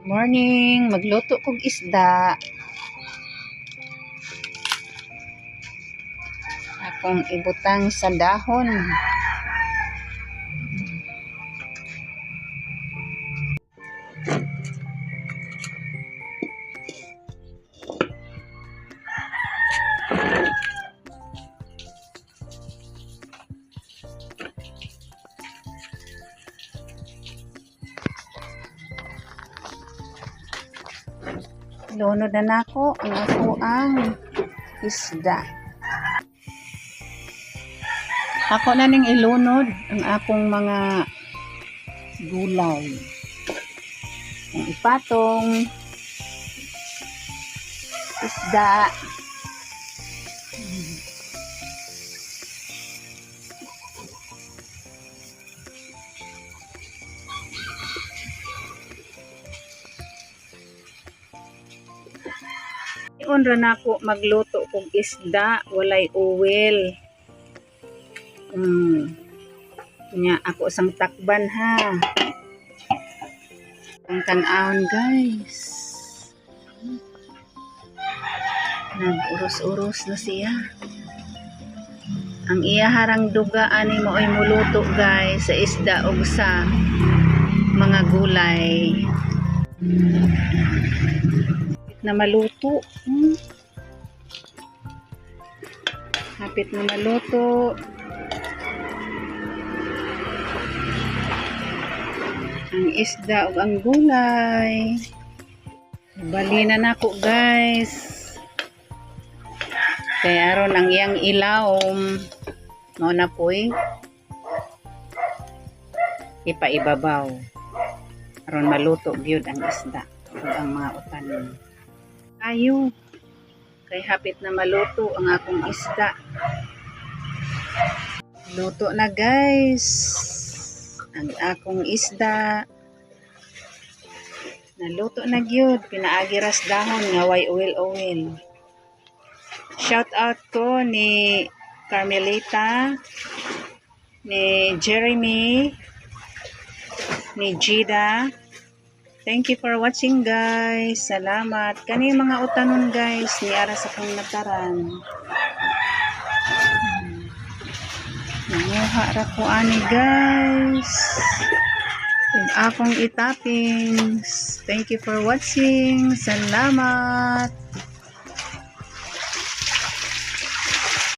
Morning, magluto kog isda. Akong ibutang sa dahon. Lunod na nako ang ang isda. Ako na ning ilunod ang akong mga gulay. Ang ipatong isda. Unra nako magluto kog isda walay oil. Nya ako sang takban ha. Ang tan-awon guys. Nag-uros-uros na siya. Ang iya harang duga ani mo ay muluto guys sa isda ug sa mga gulay. Na maluto. Hapit na maluto. Ang isda ug ang gulay. Bali na nako guys. Kaya aron ang iyang ilawom mao na poy ipaibabaw. Aron maluto gyud ang isda ug ang mga utan. Ayo kay hapit na maluto ang akong isda. Luto na guys ang akong isda. Naluto na gyud, pinaagiras dahon nga way oil. Shout out ko ni Carmelita, ni Jeremy, ni Gida. Thank you for watching guys. Salamat. Kani mga utanon guys ni ara sa kong nataran. Nanguha ra ko ani guys. Ug akong itapings. Thank you for watching. Salamat.